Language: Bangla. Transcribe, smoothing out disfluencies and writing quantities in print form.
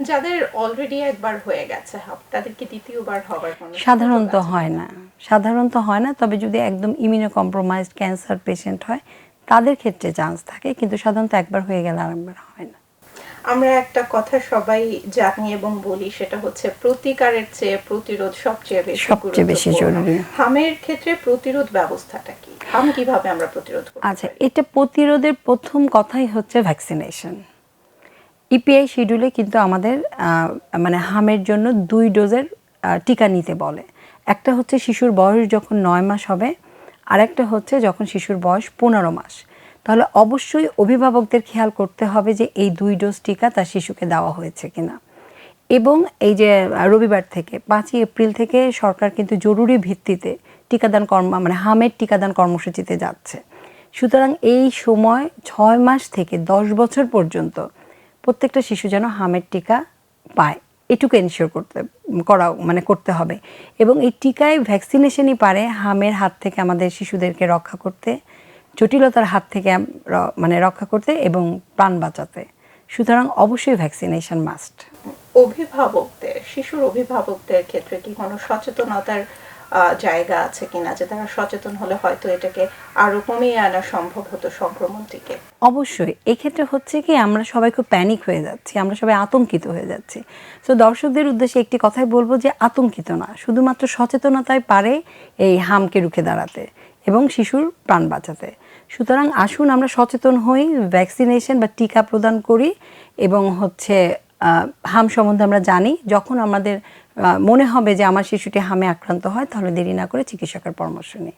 যাদের অলরেডি একবার হয়ে গেছে হাম, তাদের কি দ্বিতীয়বার হবার কোনো সাধারণত হয় না, সাধারণত হয় না। তবে যদি একদম ইমিউনো কম্প্রোমাইজড ক্যান্সার পেশেন্ট হয় তাদের ক্ষেত্রে চান্স থাকে, কিন্তু সাধারণত একবার হয়ে গেলে আরেকবার হয় না। আমরা একটা কথা সবাই জানি এবং বলি, সেটা হচ্ছে প্রতিকারের চেয়ে প্রতিরোধ সবচেয়ে বেশি জরুরি। হামের ক্ষেত্রে প্রতিরোধ ব্যবস্থাটা কি? হাম কিভাবে আমরা প্রতিরোধ করতে পারি? আচ্ছা, এটা প্রতিরোধের প্রথম কথাই হচ্ছে ভ্যাকসিনেশন। ইপিআই শিডিউলে কিন্তু আমাদের মানে হামের জন্য 2 ডোজের টিকা নিতে বলে। একটা হচ্ছে শিশুর বয়স যখন 9 মাস হবে, আর একটা হচ্ছে যখন শিশুর বয়স 15 মাস। তাহলে অবশ্যই অভিভাবকদের খেয়াল করতে হবে যে এই 2 ডোজ টিকা তার শিশুকে দেওয়া হয়েছে কিনা। এবং এই যে রবিবার থেকে 5ই এপ্রিল থেকে সরকার কিন্তু জরুরি ভিত্তিতে টিকাদান মানে হামের টিকাদান কর্মসূচিতে যাচ্ছে। সুতরাং এই সময় 6 মাস থেকে 10 বছর পর্যন্ত প্রত্যেকটা শিশু যেন হামের টিকা পায়, এটুকু এনশিওর করতে হবে। এবং এই টিকায় ভ্যাকসিনেশনই পারে হামের হাত থেকে আমাদের শিশুদেরকে রক্ষা করতে, জটিলতার হাত থেকে মানে রক্ষা করতে এবং প্রাণ বাঁচাতে। সুতরাং অবশ্যই ভ্যাকসিনেশন মাস্ট। শিশুর অভিভাবকদের ক্ষেত্রে কি কোনো সচেতনতার জায়গা আছে কিনা, যে তারা সচেতন হলে হয়তো এটাকে আরো কমিয়ে আনা সম্ভব হতো সংক্রমণটিকে? অবশ্যই। এক্ষেত্রে হচ্ছে কি, আমরা সবাই খুব প্যানিক হয়ে যাচ্ছি, আমরা সবাই আতঙ্কিত হয়ে যাচ্ছি। তো দর্শকদের উদ্দেশ্যে একটি কথাই বলবো যে আতঙ্কিত না, শুধুমাত্র সচেতনতাই পারে এই হামকে রুখে দাঁড়াতে এবং শিশুর প্রাণ বাঁচাতে। সুতরাং আসুন আমরা সচেতন হই, ভ্যাকসিনেশন বা টিকা প্রদান করি এবং হচ্ছে হাম সম্বন্ধে আমরা জানি। যখন আমাদের মনে হবে যে আমার শিশুটি হামে আক্রান্ত হয়, তাহলে দেরি না করে চিকিৎসকের পরামর্শ নিই।